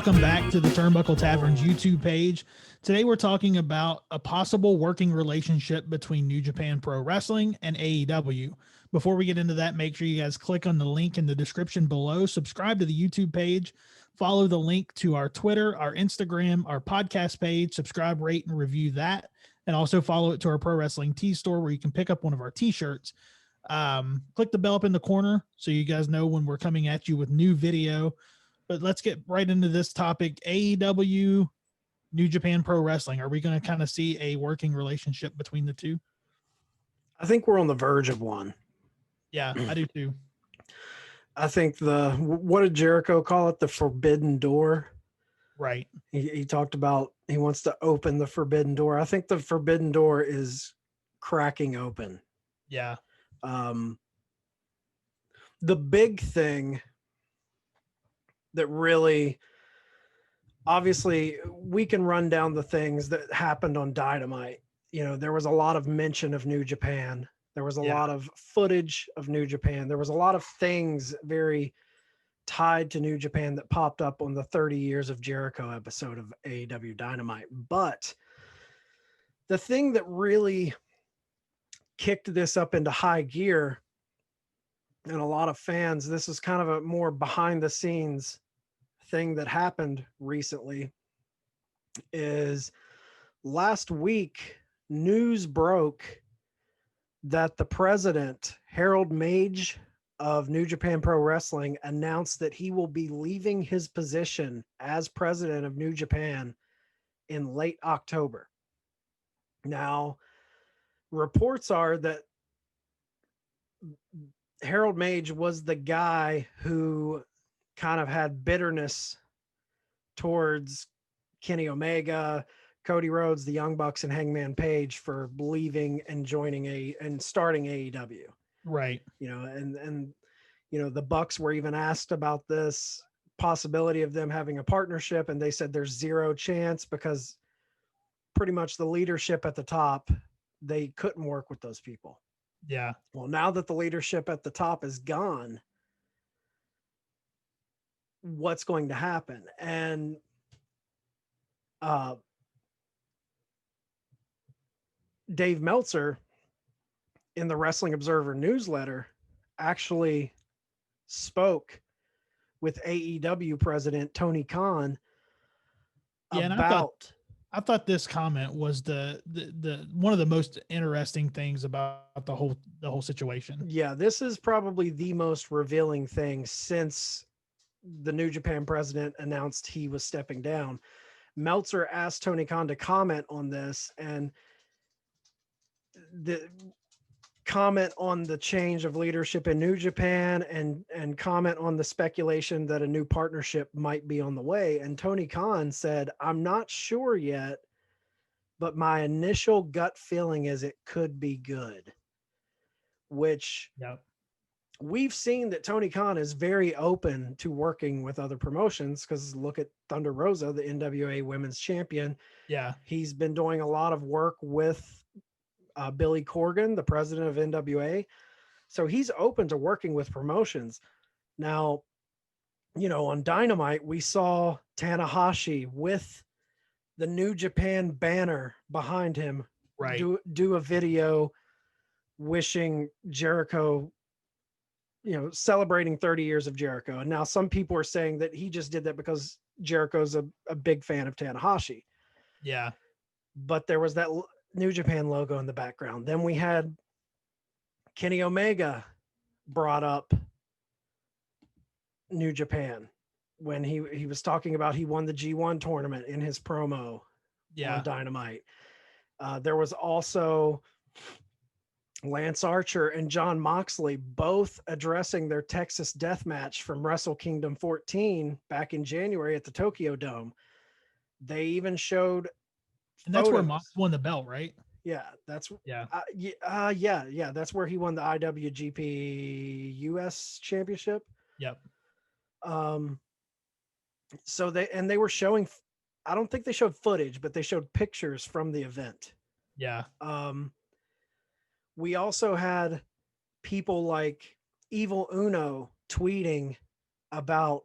welcome back to the Turnbuckle Tavern's YouTube page. Today we're talking about a possible working relationship between New Japan Pro Wrestling and AEW. Before we get into that, make sure you guys click on the link in the description below, subscribe to the YouTube page, follow the link to our Twitter, our Instagram, our podcast page, subscribe, rate, and review that, and also follow it to our Pro Wrestling Tee store where you can pick up one of our t-shirts. Click the bell up in the corner so you guys know when we're coming at you with new video. But let's get right into this topic. AEW, New Japan Pro Wrestling. Are we going to kind of see a working relationship between the two? I think we're on the verge of one. Yeah, I do too. I think what did Jericho call it? The forbidden door. Right. He talked about he wants to open the forbidden door. I think the forbidden door is cracking open. Yeah. The big thing that really, obviously, we can run down the things that happened on Dynamite. You know, there was a lot of mention of New Japan. There was a lot of footage of New Japan. There was a lot of things very tied to New Japan that popped up on the 30 Years of Jericho episode of AEW Dynamite. But the thing that really kicked this up into high gear, and a lot of fans, this is kind of a more behind the scenes thing that happened recently, is last week news broke that the president, Harold Mage of New Japan Pro Wrestling, announced that he will be leaving his position as president of New Japan in late October. Now, reports are that Harold Mage was the guy who kind of had bitterness towards Kenny Omega, Cody Rhodes, the Young Bucks, and Hangman Page for leaving and joining and starting AEW. Right. You know, and you know, the Bucks were even asked about this possibility of them having a partnership, and they said there's zero chance because pretty much the leadership at the top, they couldn't work with those people. Yeah. Well, now that the leadership at the top is gone, what's going to happen? And Dave Meltzer in the Wrestling Observer newsletter actually spoke with AEW president Tony Khan about. I thought this comment was the one of the most interesting things about the whole situation. Yeah, this is probably the most revealing thing since the New Japan president announced he was stepping down. Meltzer asked Tony Khan to comment on this, and the comment on the change of leadership in New Japan and comment on the speculation that a new partnership might be on the way. And Tony Khan said, "I'm not sure yet, but my initial gut feeling is it could be good," which we've seen that Tony Khan is very open to working with other promotions, because look at Thunder Rosa, the NWA Women's Champion. Yeah. He's been doing a lot of work with Billy Corgan, the president of NWA. So he's open to working with promotions. Now, you know, on Dynamite, we saw Tanahashi with the New Japan banner behind him, right, do a video wishing Jericho, you know, celebrating 30 years of Jericho. And now some people are saying that he just did that because Jericho's a big fan of Tanahashi. Yeah. But there was that New Japan logo in the background. Then we had Kenny Omega brought up New Japan when he was talking about he won the G1 tournament in his promo on Dynamite. There was also Lance Archer and John Moxley both addressing their Texas death match from Wrestle Kingdom 14 back in January at the Tokyo Dome. They even showed, and that's where Mox won the belt, right? Yeah, that's that's where he won the IWGP US Championship. Yep. So they were showing, I don't think they showed footage, but they showed pictures from the event. Yeah. We also had people like Evil Uno tweeting about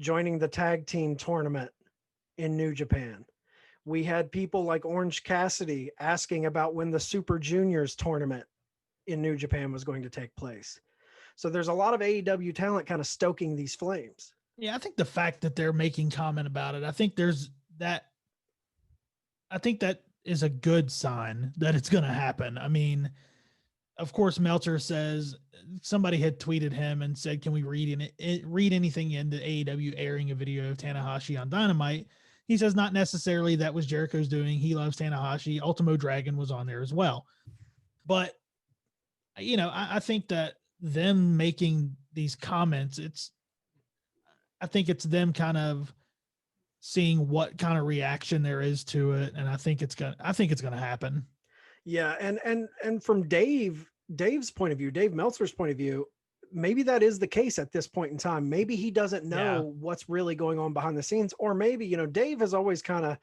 joining the tag team tournament in New Japan. We had people like Orange Cassidy asking about when the Super Juniors tournament in New Japan was going to take place. So there's a lot of AEW talent kind of stoking these flames. Yeah, I think the fact that they're making comment about it, I think there's that. I think that is a good sign that it's going to happen. I mean, of course, Meltzer says somebody had tweeted him and said, "Can we read anything into AEW airing a video of Tanahashi on Dynamite?" He says, "Not necessarily. That was Jericho's doing. He loves Tanahashi. Ultimo Dragon was on there as well." But I think that them making these comments, I think it's them kind of seeing what kind of reaction there is to it, and I think it's gonna happen. Yeah, and from Dave's point of view, Dave Meltzer's point of view, maybe that is the case at this point in time. Maybe he doesn't know what's really going on behind the scenes, or maybe, Dave has always kind of,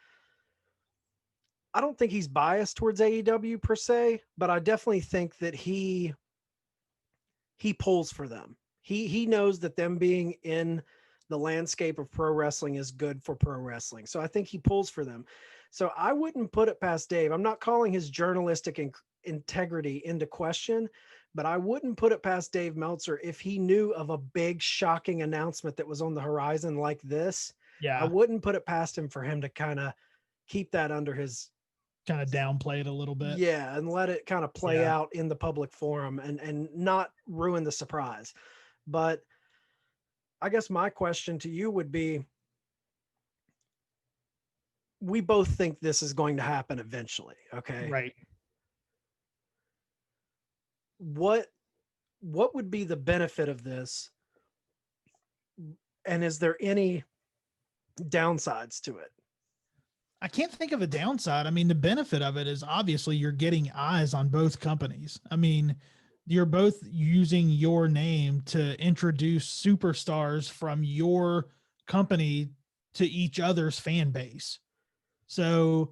I don't think he's biased towards AEW per se, but I definitely think that he pulls for them. He knows that them being in the landscape of pro wrestling is good for pro wrestling. So I think he pulls for them. So I wouldn't put it past Dave. I'm not calling his journalistic integrity into question, but I wouldn't put it past Dave Meltzer if he knew of a big shocking announcement that was on the horizon like this. I wouldn't put it past him for him to kind of keep that under his, kind of downplay it a little bit. Yeah, and let it kind of play out in the public forum and not ruin the surprise. But I guess my question to you would be, we both think this is going to happen eventually, okay? Right. What would be the benefit of this? And is there any downsides to it? I can't think of a downside. I mean, the benefit of it is obviously you're getting eyes on both companies. I mean, you're both using your name to introduce superstars from your company to each other's fan base. So,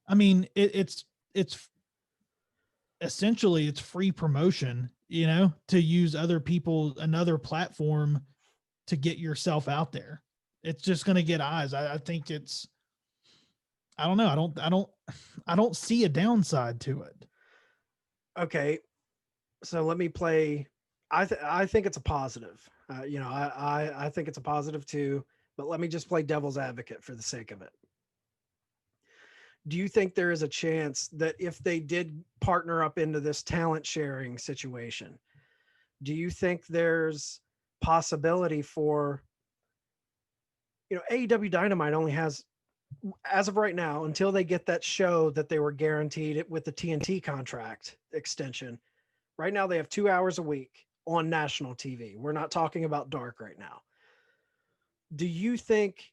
I mean, it's essentially it's free promotion, to use another platform to get yourself out there. It's just going to get eyes. I think I don't know. I don't see a downside to it. Okay. So let me play. I think it's a positive. I think it's a positive too, but let me just play devil's advocate for the sake of it. Do you think there is a chance that if they did partner up into this talent sharing situation, do you think there's possibility for, AEW Dynamite only has, as of right now, until they get that show that they were guaranteed with the TNT contract extension, right now they have 2 hours a week on national TV. We're not talking about dark right now. Do you think,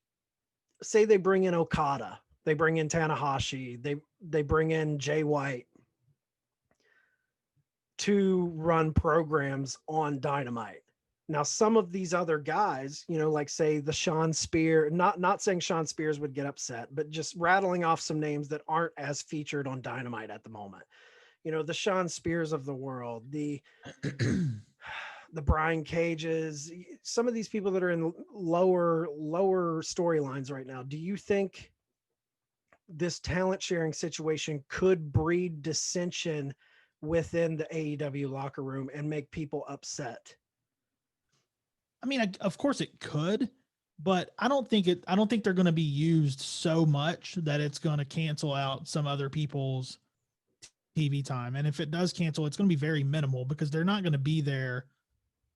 say they bring in Okada, they bring in Tanahashi, they bring in Jay White to run programs on Dynamite? Now, some of these other guys, like say the Sean Spear, not saying Sean Spears would get upset, but just rattling off some names that aren't as featured on Dynamite at the moment. The Sean Spears of the world, the Brian Cages, some of these people that are in lower storylines right now. Do you think this talent sharing situation could breed dissension within the AEW locker room and make people upset? I mean, of course it could, but I don't think they're going to be used so much that it's going to cancel out some other people's TV time. And if it does cancel, it's going to be very minimal because they're not going to be there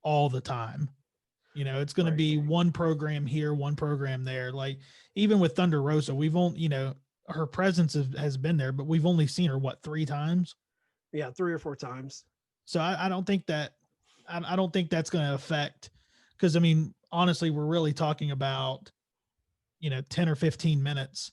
all the time. It's going to be one program here, one program there. Like even with Thunder Rosa, we've only, her presence has been there, but we've only seen her 3 times. Yeah, 3 or 4 times. So I don't think I don't think that's going to affect, because I mean, honestly, we're really talking about, 10 or 15 minutes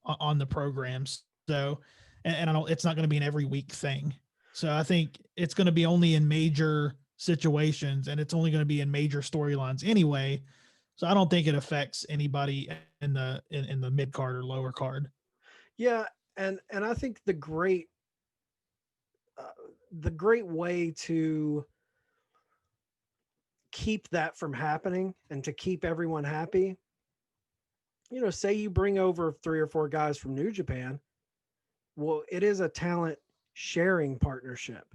on the programs. So, and I don't, it's not going to be an every week thing. So I think it's going to be only in major situations, and it's only going to be in major storylines anyway. So I don't think it affects anybody in the mid card or lower card. Yeah. And I think the great way to keep that from happening and to keep everyone happy, say you bring over 3 or 4 guys from New Japan. Well, it is a talent sharing partnership.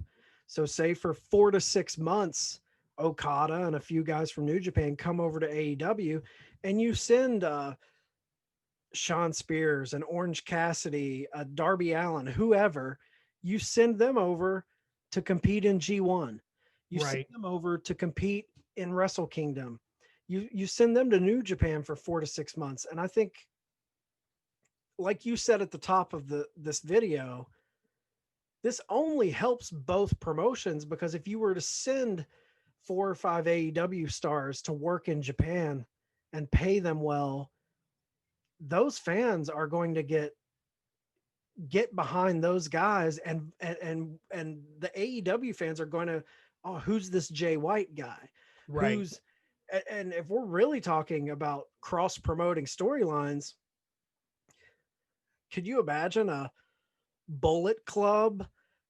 So say for 4 to 6 months, Okada and a few guys from New Japan come over to AEW, and you send Sean Spears and Orange Cassidy, Darby Allin, whoever, you send them over to compete in G1. You send them over to compete in Wrestle Kingdom. You send them to New Japan for 4 to 6 months. And I think, like you said at the top of this video, this only helps both promotions, because if you were to send 4 or 5 AEW stars to work in Japan and pay them well, those fans are going to get behind those guys, and the AEW fans are going to, oh, who's this Jay White guy? Right. And if we're really talking about cross promoting storylines, could you imagine a Bullet Club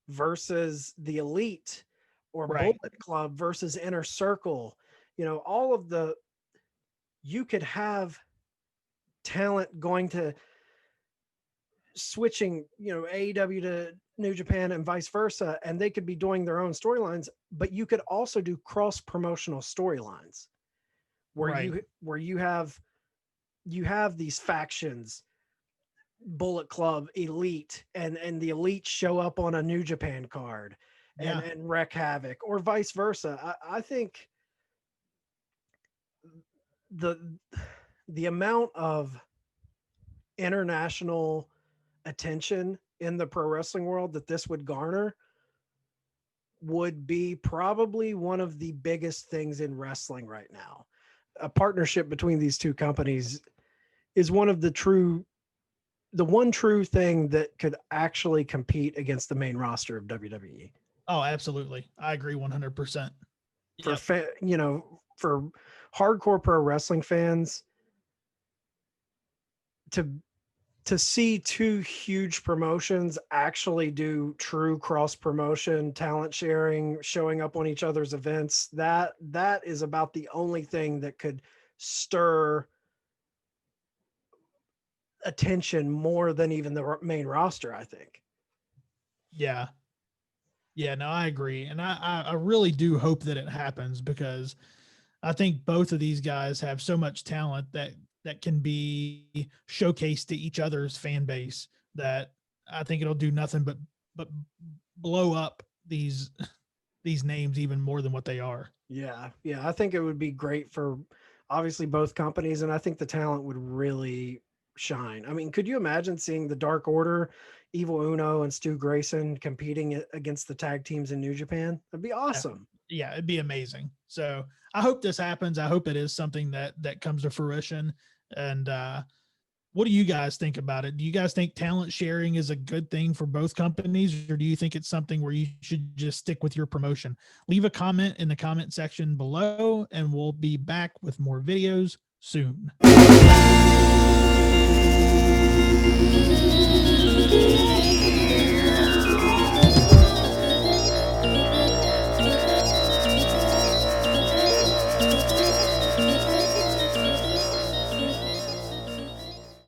versus the Elite, or Bullet Club versus Inner Circle? All of you could have talent going to switching, AEW to New Japan and vice versa, and they could be doing their own storylines, but you could also do cross promotional storylines where you have these factions, Bullet Club, Elite, and the Elite show up on a New Japan card and wreak havoc, or vice versa. I think the amount of international attention in the pro wrestling world that this would garner would be probably one of the biggest things in wrestling right now. A partnership between these two companies is one of the one true thing that could actually compete against the main roster of WWE. Oh, absolutely. I agree 100%. For hardcore pro wrestling fans, to see 2 huge promotions actually do true cross promotion, talent sharing, showing up on each other's events, that is about the only thing that could stir attention more than even the main roster, I think. Yeah. Yeah, no, I agree. And I really do hope that it happens, because I think both of these guys have so much talent that can be showcased to each other's fan base, that I think it'll do nothing but blow up these names even more than what they are. Yeah. I think it would be great for obviously both companies, and I think the talent would really shine. I mean, could you imagine seeing the Dark Order, Evil Uno, and Stu Grayson competing against the tag teams in New Japan? That'd be awesome. Yeah, it'd be amazing. So I hope this happens. I hope it is something that comes to fruition. And what do you guys think about it? Do you guys think talent sharing is a good thing for both companies, or do you think it's something where you should just stick with your promotion? Leave a comment in the comment section below, and we'll be back with more videos soon.